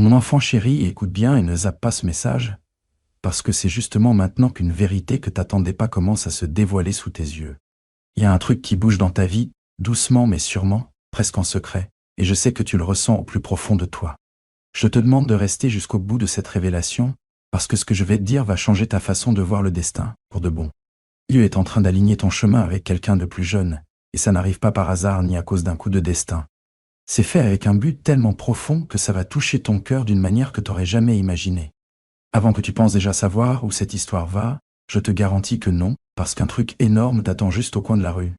Mon enfant chéri, écoute bien et ne zappe pas ce message, parce que c'est justement maintenant qu'une vérité que t'attendais pas commence à se dévoiler sous tes yeux. Il y a un truc qui bouge dans ta vie, doucement mais sûrement, presque en secret, et je sais que tu le ressens au plus profond de toi. Je te demande de rester jusqu'au bout de cette révélation, parce que ce que je vais te dire va changer ta façon de voir le destin, pour de bon. Dieu est en train d'aligner ton chemin avec quelqu'un de plus jeune, et ça n'arrive pas par hasard ni à cause d'un coup de destin. C'est fait avec un but tellement profond que ça va toucher ton cœur d'une manière que t'aurais jamais imaginée. Avant que tu penses déjà savoir où cette histoire va, je te garantis que non, parce qu'un truc énorme t'attend juste au coin de la rue.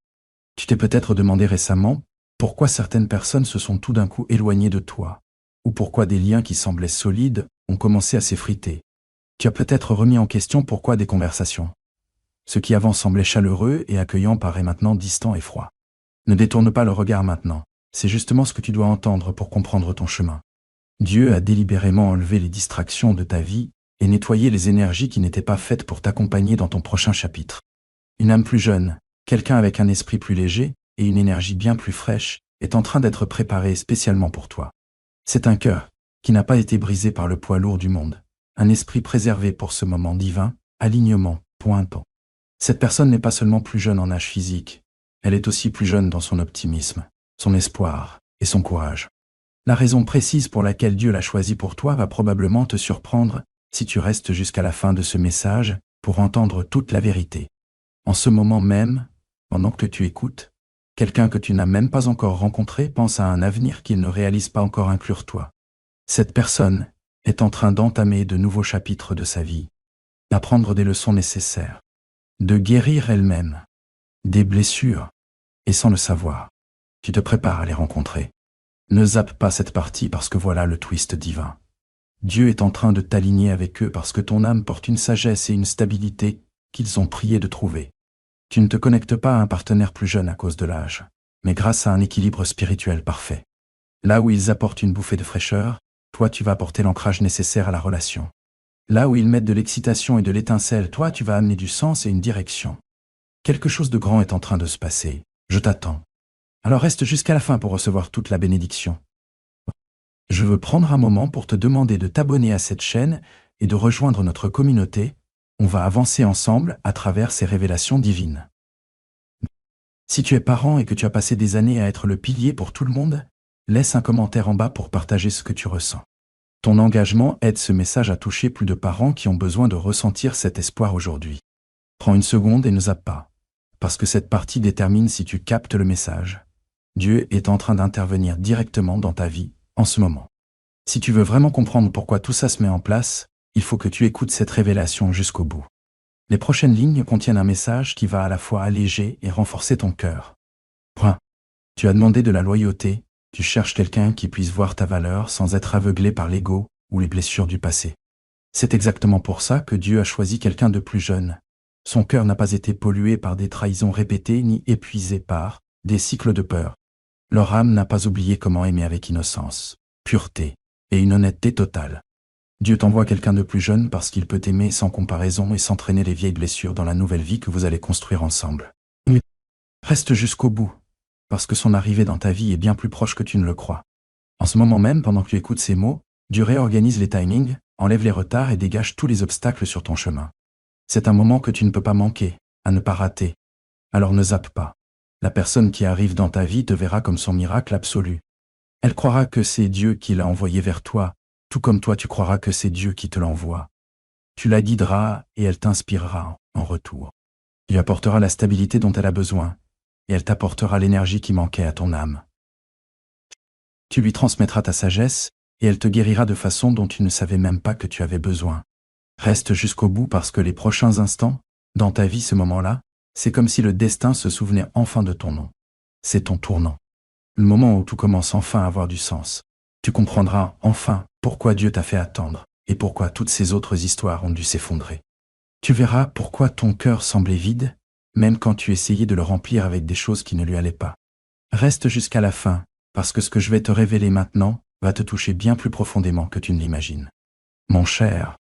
Tu t'es peut-être demandé récemment pourquoi certaines personnes se sont tout d'un coup éloignées de toi, ou pourquoi des liens qui semblaient solides ont commencé à s'effriter. Tu as peut-être remis en question pourquoi des conversations. Ce qui avant semblait chaleureux et accueillant paraît maintenant distant et froid. Ne détourne pas le regard maintenant, c'est justement ce que tu dois entendre pour comprendre ton chemin. Dieu a délibérément enlevé les distractions de ta vie et nettoyé les énergies qui n'étaient pas faites pour t'accompagner dans ton prochain chapitre. Une âme plus jeune, quelqu'un avec un esprit plus léger et une énergie bien plus fraîche est en train d'être préparé spécialement pour toi. C'est un cœur qui n'a pas été brisé par le poids lourd du monde, un esprit préservé pour ce moment divin, alignement, pointant. Cette personne n'est pas seulement plus jeune en âge physique, elle est aussi plus jeune dans son optimisme, son espoir et son courage. La raison précise pour laquelle Dieu l'a choisi pour toi va probablement te surprendre si tu restes jusqu'à la fin de ce message pour entendre toute la vérité. En ce moment même, pendant que tu écoutes, quelqu'un que tu n'as même pas encore rencontré pense à un avenir qu'il ne réalise pas encore inclure toi. Cette personne est en train d'entamer de nouveaux chapitres de sa vie, d'apprendre des leçons nécessaires, de guérir elle-même, des blessures, et sans le savoir, tu te prépares à les rencontrer. Ne zappe pas cette partie parce que voilà le twist divin. Dieu est en train de t'aligner avec eux parce que ton âme porte une sagesse et une stabilité qu'ils ont prié de trouver. Tu ne te connectes pas à un partenaire plus jeune à cause de l'âge, mais grâce à un équilibre spirituel parfait. Là où ils apportent une bouffée de fraîcheur, toi tu vas apporter l'ancrage nécessaire à la relation. Là où ils mettent de l'excitation et de l'étincelle, toi tu vas amener du sens et une direction. Quelque chose de grand est en train de se passer. Je t'attends. Alors reste jusqu'à la fin pour recevoir toute la bénédiction. Je veux prendre un moment pour te demander de t'abonner à cette chaîne et de rejoindre notre communauté. On va avancer ensemble à travers ces révélations divines. Si tu es parent et que tu as passé des années à être le pilier pour tout le monde, laisse un commentaire en bas pour partager ce que tu ressens. Ton engagement aide ce message à toucher plus de parents qui ont besoin de ressentir cet espoir aujourd'hui. Prends une seconde et ne zappe pas, parce que cette partie détermine si tu captes le message. Dieu est en train d'intervenir directement dans ta vie, en ce moment. Si tu veux vraiment comprendre pourquoi tout ça se met en place, il faut que tu écoutes cette révélation jusqu'au bout. Les prochaines lignes contiennent un message qui va à la fois alléger et renforcer ton cœur. Point. Tu as demandé de la loyauté, tu cherches quelqu'un qui puisse voir ta valeur sans être aveuglé par l'ego ou les blessures du passé. C'est exactement pour ça que Dieu a choisi quelqu'un de plus jeune. Son cœur n'a pas été pollué par des trahisons répétées ni épuisé par des cycles de peur. Leur âme n'a pas oublié comment aimer avec innocence, pureté et une honnêteté totale. Dieu t'envoie quelqu'un de plus jeune parce qu'il peut t'aimer sans comparaison et s'entraîner les vieilles blessures dans la nouvelle vie que vous allez construire ensemble. Reste jusqu'au bout, parce que son arrivée dans ta vie est bien plus proche que tu ne le crois. En ce moment même, pendant que tu écoutes ces mots, Dieu réorganise les timings, enlève les retards et dégage tous les obstacles sur ton chemin. C'est un moment que tu ne peux pas manquer, à ne pas rater. Alors ne zappe pas. La personne qui arrive dans ta vie te verra comme son miracle absolu. Elle croira que c'est Dieu qui l'a envoyé vers toi, tout comme toi tu croiras que c'est Dieu qui te l'envoie. Tu la guideras et elle t'inspirera en retour. Tu lui apporteras la stabilité dont elle a besoin, et elle t'apportera l'énergie qui manquait à ton âme. Tu lui transmettras ta sagesse, et elle te guérira de façon dont tu ne savais même pas que tu avais besoin. Reste jusqu'au bout parce que les prochains instants, dans ta vie ce moment-là, c'est comme si le destin se souvenait enfin de ton nom. C'est ton tournant. Le moment où tout commence enfin à avoir du sens. Tu comprendras enfin pourquoi Dieu t'a fait attendre et pourquoi toutes ces autres histoires ont dû s'effondrer. Tu verras pourquoi ton cœur semblait vide, même quand tu essayais de le remplir avec des choses qui ne lui allaient pas. Reste jusqu'à la fin, parce que ce que je vais te révéler maintenant va te toucher bien plus profondément que tu ne l'imagines. Mon cher,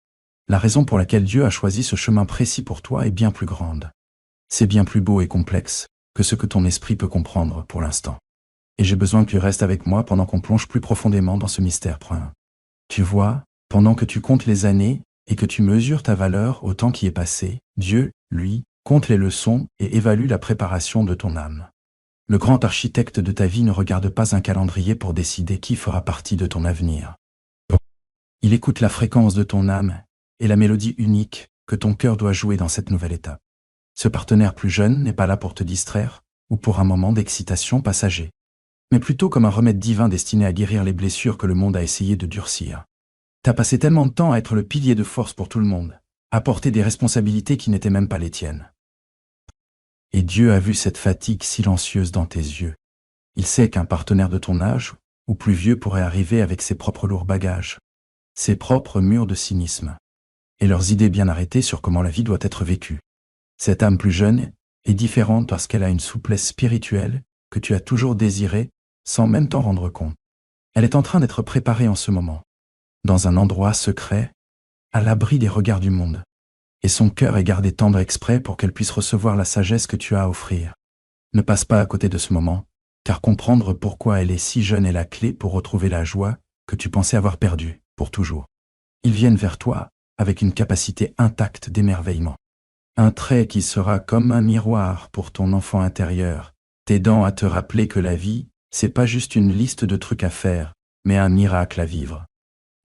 la raison pour laquelle Dieu a choisi ce chemin précis pour toi est bien plus grande. C'est bien plus beau et complexe que ce que ton esprit peut comprendre pour l'instant. Et j'ai besoin que tu restes avec moi pendant qu'on plonge plus profondément dans ce mystère. Tu vois, pendant que tu comptes les années et que tu mesures ta valeur au temps qui est passé, Dieu, lui, compte les leçons et évalue la préparation de ton âme. Le grand architecte de ta vie ne regarde pas un calendrier pour décider qui fera partie de ton avenir. Il écoute la fréquence de ton âme et la mélodie unique que ton cœur doit jouer dans cette nouvelle étape. Ce partenaire plus jeune n'est pas là pour te distraire ou pour un moment d'excitation passager, mais plutôt comme un remède divin destiné à guérir les blessures que le monde a essayé de durcir. T'as passé tellement de temps à être le pilier de force pour tout le monde, à porter des responsabilités qui n'étaient même pas les tiennes. Et Dieu a vu cette fatigue silencieuse dans tes yeux. Il sait qu'un partenaire de ton âge, ou plus vieux, pourrait arriver avec ses propres lourds bagages, ses propres murs de cynisme, et leurs idées bien arrêtées sur comment la vie doit être vécue. Cette âme plus jeune est différente parce qu'elle a une souplesse spirituelle que tu as toujours désirée sans même t'en rendre compte. Elle est en train d'être préparée en ce moment, dans un endroit secret, à l'abri des regards du monde. Et son cœur est gardé tendre exprès pour qu'elle puisse recevoir la sagesse que tu as à offrir. Ne passe pas à côté de ce moment, car comprendre pourquoi elle est si jeune est la clé pour retrouver la joie que tu pensais avoir perdue, pour toujours. Ils viennent vers toi avec une capacité intacte d'émerveillement. Un trait qui sera comme un miroir pour ton enfant intérieur, t'aidant à te rappeler que la vie, c'est pas juste une liste de trucs à faire, mais un miracle à vivre.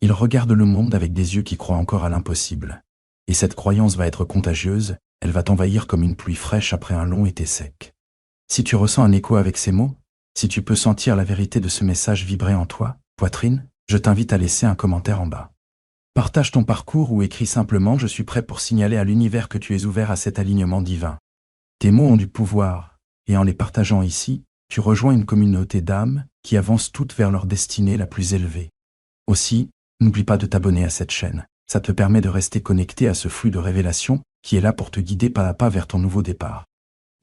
Il regarde le monde avec des yeux qui croient encore à l'impossible. Et cette croyance va être contagieuse, elle va t'envahir comme une pluie fraîche après un long été sec. Si tu ressens un écho avec ces mots, si tu peux sentir la vérité de ce message vibrer en toi, poitrine, je t'invite à laisser un commentaire en bas. Partage ton parcours ou écris simplement « Je suis prêt pour signaler à l'univers que tu es ouvert à cet alignement divin ». Tes mots ont du pouvoir, et en les partageant ici, tu rejoins une communauté d'âmes qui avancent toutes vers leur destinée la plus élevée. Aussi, n'oublie pas de t'abonner à cette chaîne. Ça te permet de rester connecté à ce flux de révélations qui est là pour te guider pas à pas vers ton nouveau départ.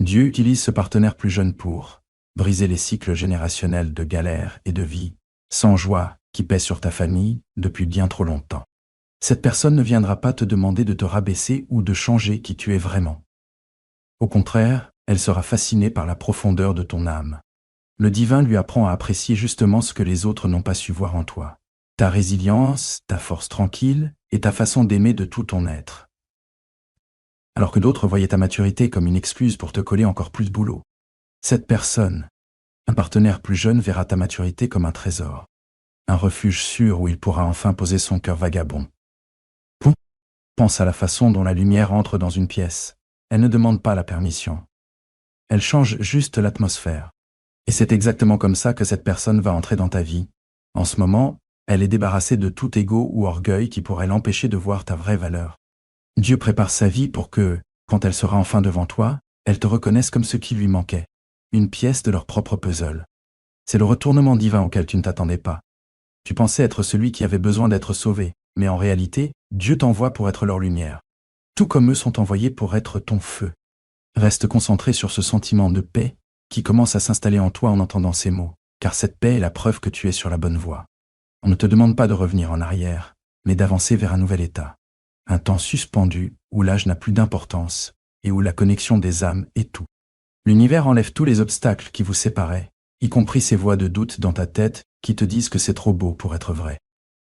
Dieu utilise ce partenaire plus jeune pour briser les cycles générationnels de galère et de vie, sans joie, qui pèsent sur ta famille depuis bien trop longtemps. Cette personne ne viendra pas te demander de te rabaisser ou de changer qui tu es vraiment. Au contraire, elle sera fascinée par la profondeur de ton âme. Le divin lui apprend à apprécier justement ce que les autres n'ont pas su voir en toi. Ta résilience, ta force tranquille et ta façon d'aimer de tout ton être. Alors que d'autres voyaient ta maturité comme une excuse pour te coller encore plus de boulot. Cette personne, un partenaire plus jeune, verra ta maturité comme un trésor. Un refuge sûr où il pourra enfin poser son cœur vagabond. Pense à la façon dont la lumière entre dans une pièce. Elle ne demande pas la permission. Elle change juste l'atmosphère. Et c'est exactement comme ça que cette personne va entrer dans ta vie. En ce moment, elle est débarrassée de tout ego ou orgueil qui pourrait l'empêcher de voir ta vraie valeur. Dieu prépare sa vie pour que, quand elle sera enfin devant toi, elle te reconnaisse comme ce qui lui manquait, une pièce de leur propre puzzle. C'est le retournement divin auquel tu ne t'attendais pas. Tu pensais être celui qui avait besoin d'être sauvé, mais en réalité, Dieu t'envoie pour être leur lumière. Tout comme eux sont envoyés pour être ton feu. Reste concentré sur ce sentiment de paix qui commence à s'installer en toi en entendant ces mots, car cette paix est la preuve que tu es sur la bonne voie. On ne te demande pas de revenir en arrière, mais d'avancer vers un nouvel état. Un temps suspendu où l'âge n'a plus d'importance et où la connexion des âmes est tout. L'univers enlève tous les obstacles qui vous séparaient, y compris ces voix de doute dans ta tête qui te disent que c'est trop beau pour être vrai.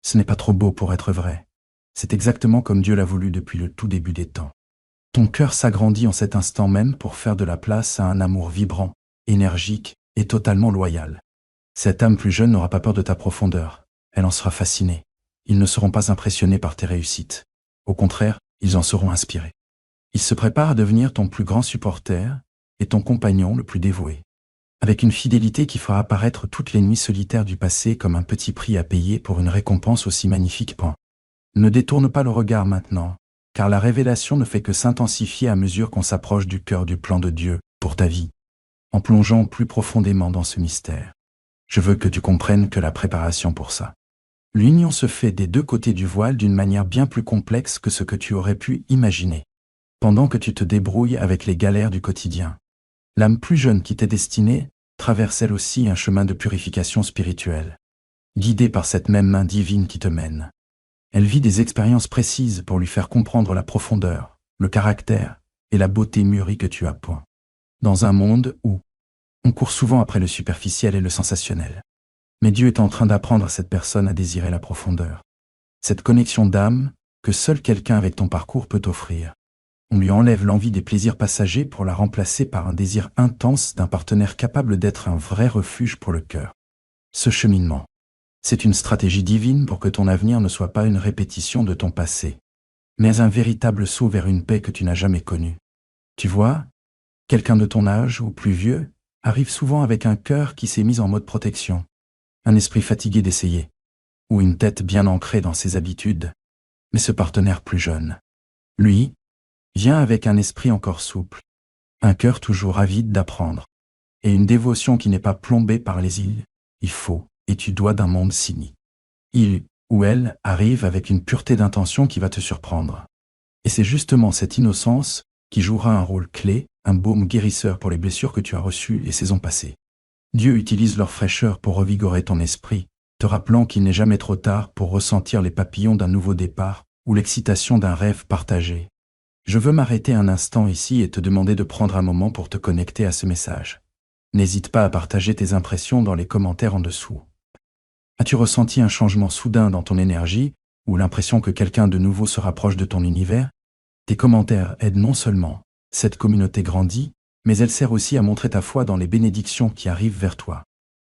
Ce n'est pas trop beau pour être vrai. C'est exactement comme Dieu l'a voulu depuis le tout début des temps. Ton cœur s'agrandit en cet instant même pour faire de la place à un amour vibrant, énergique et totalement loyal. Cette âme plus jeune n'aura pas peur de ta profondeur. Elle en sera fascinée. Ils ne seront pas impressionnés par tes réussites. Au contraire, ils en seront inspirés. Ils se préparent à devenir ton plus grand supporter et ton compagnon le plus dévoué. Avec une fidélité qui fera apparaître toutes les nuits solitaires du passé comme un petit prix à payer pour une récompense aussi magnifique. Ne détourne pas le regard maintenant, car la révélation ne fait que s'intensifier à mesure qu'on s'approche du cœur du plan de Dieu pour ta vie, en plongeant plus profondément dans ce mystère. Je veux que tu comprennes que la préparation pour ça. L'union se fait des deux côtés du voile d'une manière bien plus complexe que ce que tu aurais pu imaginer. Pendant que tu te débrouilles avec les galères du quotidien, l'âme plus jeune qui t'est destinée traverse elle aussi un chemin de purification spirituelle, guidée par cette même main divine qui te mène. Elle vit des expériences précises pour lui faire comprendre la profondeur, le caractère et la beauté mûrie que tu as point. Dans un monde où on court souvent après le superficiel et le sensationnel. Mais Dieu est en train d'apprendre à cette personne à désirer la profondeur. Cette connexion d'âme que seul quelqu'un avec ton parcours peut offrir. On lui enlève l'envie des plaisirs passagers pour la remplacer par un désir intense d'un partenaire capable d'être un vrai refuge pour le cœur. Ce cheminement, c'est une stratégie divine pour que ton avenir ne soit pas une répétition de ton passé, mais un véritable saut vers une paix que tu n'as jamais connue. Tu vois, quelqu'un de ton âge ou plus vieux arrive souvent avec un cœur qui s'est mis en mode protection, un esprit fatigué d'essayer, ou une tête bien ancrée dans ses habitudes. Mais ce partenaire plus jeune, lui, vient avec un esprit encore souple, un cœur toujours avide d'apprendre, et une dévotion qui n'est pas plombée par les il faut et tu dois d'un monde cynique. Il ou elle arrive avec une pureté d'intention qui va te surprendre. Et c'est justement cette innocence qui jouera un rôle clé, un baume guérisseur pour les blessures que tu as reçues les saisons passées. Dieu utilise leur fraîcheur pour revigorer ton esprit, te rappelant qu'il n'est jamais trop tard pour ressentir les papillons d'un nouveau départ ou l'excitation d'un rêve partagé. Je veux m'arrêter un instant ici et te demander de prendre un moment pour te connecter à ce message. N'hésite pas à partager tes impressions dans les commentaires en dessous. As-tu ressenti un changement soudain dans ton énergie ou l'impression que quelqu'un de nouveau se rapproche de ton univers? Tes commentaires aident non seulement cette communauté grandit, mais elle sert aussi à montrer ta foi dans les bénédictions qui arrivent vers toi.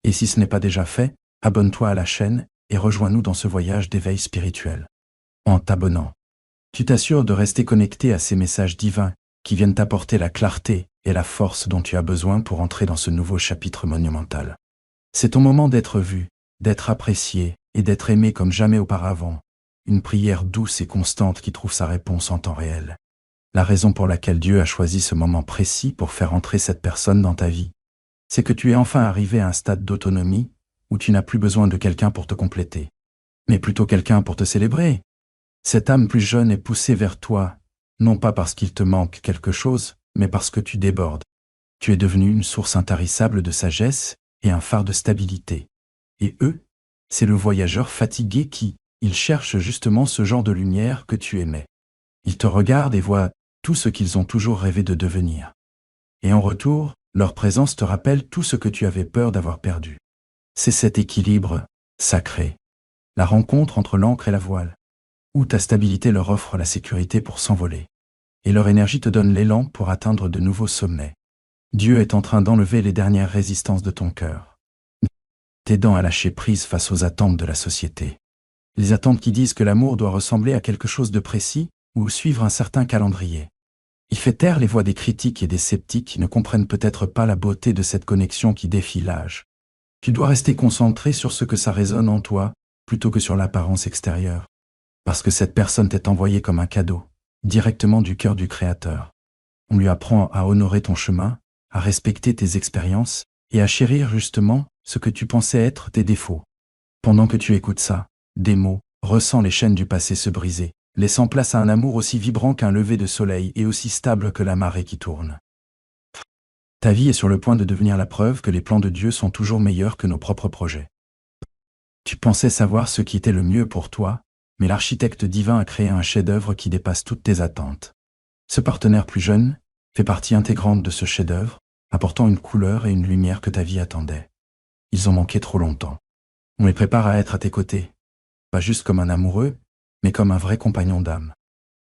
Et si ce n'est pas déjà fait, abonne-toi à la chaîne et rejoins-nous dans ce voyage d'éveil spirituel. En t'abonnant, tu t'assures de rester connecté à ces messages divins qui viennent t'apporter la clarté et la force dont tu as besoin pour entrer dans ce nouveau chapitre monumental. C'est ton moment d'être vu, d'être apprécié et d'être aimé comme jamais auparavant. Une prière douce et constante qui trouve sa réponse en temps réel. La raison pour laquelle Dieu a choisi ce moment précis pour faire entrer cette personne dans ta vie, c'est que tu es enfin arrivé à un stade d'autonomie où tu n'as plus besoin de quelqu'un pour te compléter, mais plutôt quelqu'un pour te célébrer. Cette âme plus jeune est poussée vers toi, non pas parce qu'il te manque quelque chose, mais parce que tu débordes. Tu es devenu une source intarissable de sagesse et un phare de stabilité. Et eux, c'est le voyageur fatigué qui, il cherche justement ce genre de lumière que tu aimais. Ils te regardent et voient tout ce qu'ils ont toujours rêvé de devenir. Et en retour, leur présence te rappelle tout ce que tu avais peur d'avoir perdu. C'est cet équilibre sacré, la rencontre entre l'ancre et la voile, où ta stabilité leur offre la sécurité pour s'envoler, et leur énergie te donne l'élan pour atteindre de nouveaux sommets. Dieu est en train d'enlever les dernières résistances de ton cœur, t'aidant à lâcher prise face aux attentes de la société. Les attentes qui disent que l'amour doit ressembler à quelque chose de précis ou suivre un certain calendrier. Il fait taire les voix des critiques et des sceptiques qui ne comprennent peut-être pas la beauté de cette connexion qui défie l'âge. Tu dois rester concentré sur ce que ça résonne en toi, plutôt que sur l'apparence extérieure. Parce que cette personne t'est envoyée comme un cadeau, directement du cœur du Créateur. On lui apprend à honorer ton chemin, à respecter tes expériences et à chérir justement ce que tu pensais être tes défauts. Pendant que tu écoutes ça, des mots, ressens les chaînes du passé se briser, laissant place à un amour aussi vibrant qu'un lever de soleil et aussi stable que la marée qui tourne. Ta vie est sur le point de devenir la preuve que les plans de Dieu sont toujours meilleurs que nos propres projets. Tu pensais savoir ce qui était le mieux pour toi, mais l'architecte divin a créé un chef-d'œuvre qui dépasse toutes tes attentes. Ce partenaire plus jeune fait partie intégrante de ce chef-d'œuvre, apportant une couleur et une lumière que ta vie attendait. Ils ont manqué trop longtemps. On les prépare à être à tes côtés, pas juste comme un amoureux, mais comme un vrai compagnon d'âme.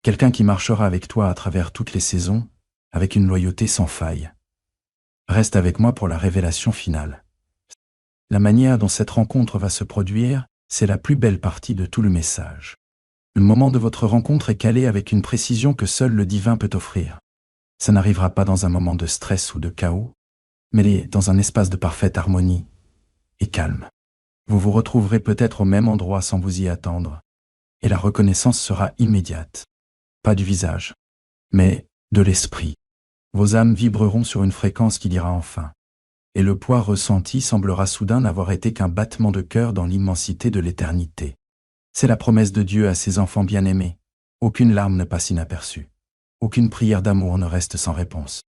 Quelqu'un qui marchera avec toi à travers toutes les saisons, avec une loyauté sans faille. Reste avec moi pour la révélation finale. La manière dont cette rencontre va se produire, c'est la plus belle partie de tout le message. Le moment de votre rencontre est calé avec une précision que seul le divin peut offrir. Ça n'arrivera pas dans un moment de stress ou de chaos, mais dans un espace de parfaite harmonie et calme. Vous vous retrouverez peut-être au même endroit sans vous y attendre, et la reconnaissance sera immédiate. Pas du visage, mais de l'esprit. Vos âmes vibreront sur une fréquence qui dira enfin. Et le poids ressenti semblera soudain n'avoir été qu'un battement de cœur dans l'immensité de l'éternité. C'est la promesse de Dieu à ses enfants bien-aimés. Aucune larme ne passe inaperçue. Aucune prière d'amour ne reste sans réponse.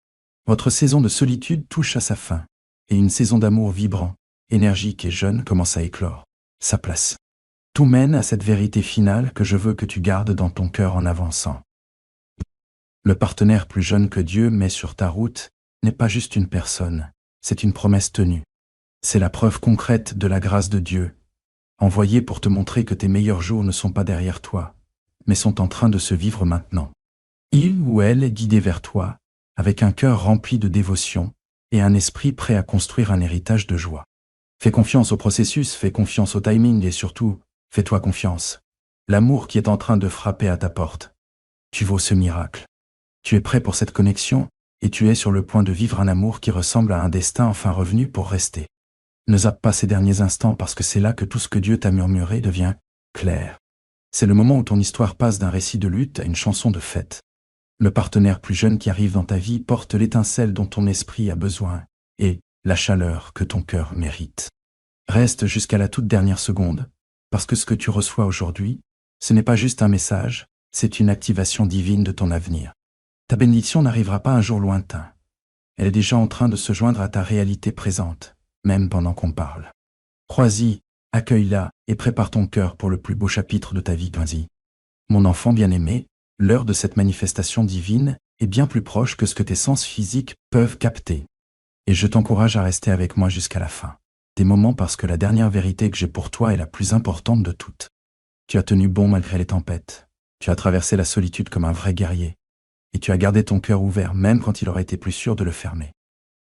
Votre saison de solitude touche à sa fin, et une saison d'amour vibrant, énergique et jeune commence à éclore sa place. Tout mène à cette vérité finale que je veux que tu gardes dans ton cœur en avançant. Le partenaire plus jeune que Dieu met sur ta route n'est pas juste une personne, c'est une promesse tenue. C'est la preuve concrète de la grâce de Dieu, envoyé pour te montrer que tes meilleurs jours ne sont pas derrière toi, mais sont en train de se vivre maintenant. Il ou elle est guidé vers toi, avec un cœur rempli de dévotion et un esprit prêt à construire un héritage de joie. Fais confiance au processus, fais confiance au timing et surtout, fais-toi confiance. L'amour qui est en train de frapper à ta porte. Tu vaux ce miracle. Tu es prêt pour cette connexion et tu es sur le point de vivre un amour qui ressemble à un destin enfin revenu pour rester. Ne zappe pas ces derniers instants parce que c'est là que tout ce que Dieu t'a murmuré devient clair. C'est le moment où ton histoire passe d'un récit de lutte à une chanson de fête. Le partenaire plus jeune qui arrive dans ta vie porte l'étincelle dont ton esprit a besoin et la chaleur que ton cœur mérite. Reste jusqu'à la toute dernière seconde, parce que ce que tu reçois aujourd'hui, ce n'est pas juste un message, c'est une activation divine de ton avenir. Ta bénédiction n'arrivera pas un jour lointain. Elle est déjà en train de se joindre à ta réalité présente, même pendant qu'on parle. Crois-y, accueille-la et prépare ton cœur pour le plus beau chapitre de ta vie. Vas-y. Mon enfant bien-aimé, l'heure de cette manifestation divine est bien plus proche que ce que tes sens physiques peuvent capter. Et je t'encourage à rester avec moi jusqu'à la fin. Des moments parce que la dernière vérité que j'ai pour toi est la plus importante de toutes. Tu as tenu bon malgré les tempêtes. Tu as traversé la solitude comme un vrai guerrier. Et tu as gardé ton cœur ouvert même quand il aurait été plus sûr de le fermer.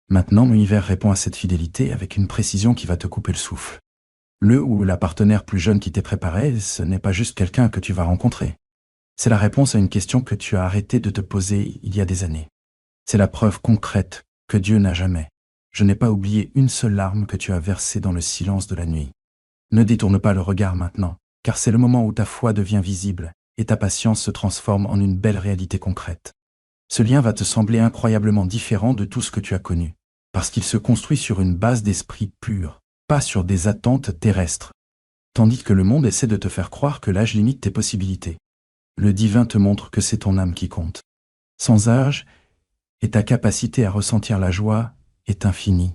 Maintenant, l'univers répond à cette fidélité avec une précision qui va te couper le souffle. Le ou la partenaire plus jeune qui t'est préparé, ce n'est pas juste quelqu'un que tu vas rencontrer. C'est la réponse à une question que tu as arrêté de te poser il y a des années. C'est la preuve concrète que Dieu n'a jamais. Je n'ai pas oublié une seule larme que tu as versée dans le silence de la nuit. Ne détourne pas le regard maintenant, car c'est le moment où ta foi devient visible et ta patience se transforme en une belle réalité concrète. Ce lien va te sembler incroyablement différent de tout ce que tu as connu, parce qu'il se construit sur une base d'esprit pur, pas sur des attentes terrestres. Tandis que le monde essaie de te faire croire que l'âge limite tes possibilités. Le divin te montre que c'est ton âme qui compte. Sans âge, et ta capacité à ressentir la joie est infinie.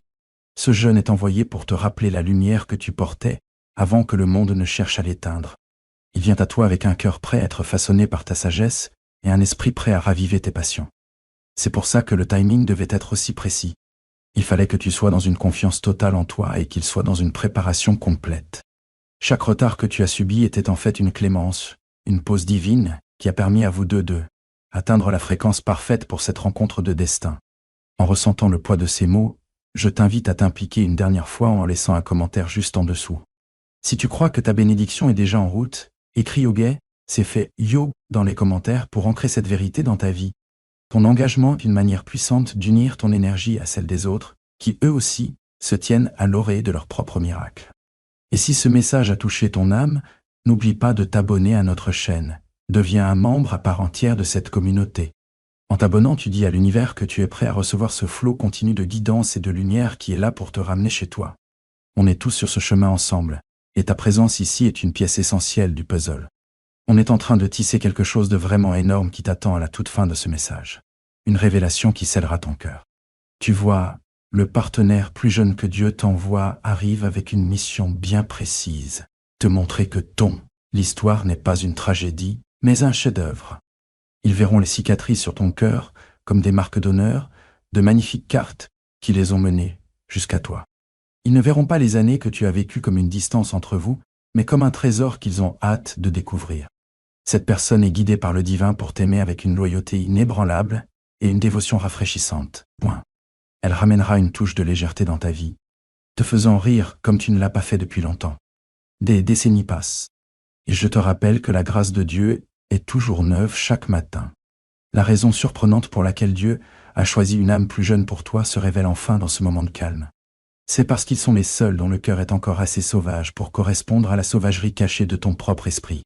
Ce jeûne est envoyé pour te rappeler la lumière que tu portais avant que le monde ne cherche à l'éteindre. Il vient à toi avec un cœur prêt à être façonné par ta sagesse et un esprit prêt à raviver tes passions. C'est pour ça que le timing devait être aussi précis. Il fallait que tu sois dans une confiance totale en toi et qu'il soit dans une préparation complète. Chaque retard que tu as subi était en fait une clémence, une pause divine qui a permis à vous deux de atteindre la fréquence parfaite pour cette rencontre de destin. En ressentant le poids de ces mots, je t'invite à t'impliquer une dernière fois en laissant un commentaire juste en dessous. Si tu crois que ta bénédiction est déjà en route, écris Yoguet, c'est fait Yo dans les commentaires pour ancrer cette vérité dans ta vie. Ton engagement est une manière puissante d'unir ton énergie à celle des autres, qui eux aussi se tiennent à l'orée de leur propre miracle. Et si ce message a touché ton âme, n'oublie pas de t'abonner à notre chaîne. Deviens un membre à part entière de cette communauté. En t'abonnant, tu dis à l'univers que tu es prêt à recevoir ce flot continu de guidance et de lumière qui est là pour te ramener chez toi. On est tous sur ce chemin ensemble, et ta présence ici est une pièce essentielle du puzzle. On est en train de tisser quelque chose de vraiment énorme qui t'attend à la toute fin de ce message. Une révélation qui scellera ton cœur. Tu vois, le partenaire plus jeune que Dieu t'envoie arrive avec une mission bien précise. Te montrer que l'histoire n'est pas une tragédie, mais un chef-d'œuvre. Ils verront les cicatrices sur ton cœur comme des marques d'honneur, de magnifiques cartes qui les ont menées jusqu'à toi. Ils ne verront pas les années que tu as vécues comme une distance entre vous, mais comme un trésor qu'ils ont hâte de découvrir. Cette personne est guidée par le divin pour t'aimer avec une loyauté inébranlable et une dévotion rafraîchissante. Point. Elle ramènera une touche de légèreté dans ta vie, te faisant rire comme tu ne l'as pas fait depuis longtemps. Des décennies passent. Et je te rappelle que la grâce de Dieu est toujours neuve chaque matin. La raison surprenante pour laquelle Dieu a choisi une âme plus jeune pour toi se révèle enfin dans ce moment de calme. C'est parce qu'ils sont les seuls dont le cœur est encore assez sauvage pour correspondre à la sauvagerie cachée de ton propre esprit.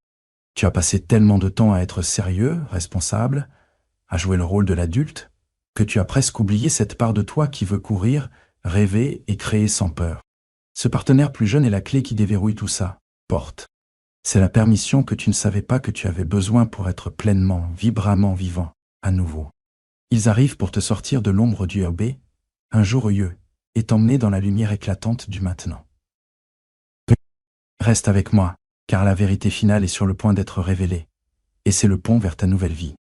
Tu as passé tellement de temps à être sérieux, responsable, à jouer le rôle de l'adulte, que tu as presque oublié cette part de toi qui veut courir, rêver et créer sans peur. Ce partenaire plus jeune est la clé qui déverrouille tout ça. Porte. C'est la permission que tu ne savais pas que tu avais besoin pour être pleinement, vibramment vivant, à nouveau. Ils arrivent pour te sortir de l'ombre du Yahweh, un jour heureux, et t'emmener dans la lumière éclatante du maintenant. Reste avec moi, car la vérité finale est sur le point d'être révélée, et c'est le pont vers ta nouvelle vie.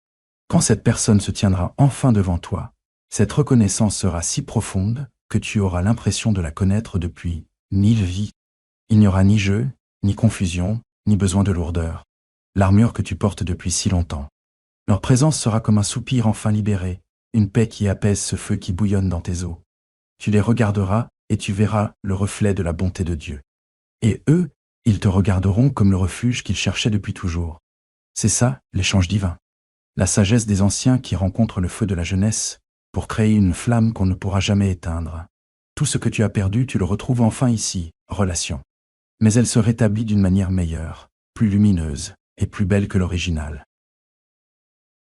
Quand cette personne se tiendra enfin devant toi, cette reconnaissance sera si profonde que tu auras l'impression de la connaître depuis 1000 vies. Il n'y aura ni jeu, Ni confusion, ni besoin de lourdeur. L'armure que tu portes depuis si longtemps. Leur présence sera comme un soupir enfin libéré, une paix qui apaise ce feu qui bouillonne dans tes os. Tu les regarderas et tu verras le reflet de la bonté de Dieu. Et eux, ils te regarderont comme le refuge qu'ils cherchaient depuis toujours. C'est ça, l'échange divin. La sagesse des anciens qui rencontrent le feu de la jeunesse pour créer une flamme qu'on ne pourra jamais éteindre. Tout ce que tu as perdu, tu le retrouves enfin ici, relation. Mais elle se rétablit d'une manière meilleure, plus lumineuse et plus belle que l'original.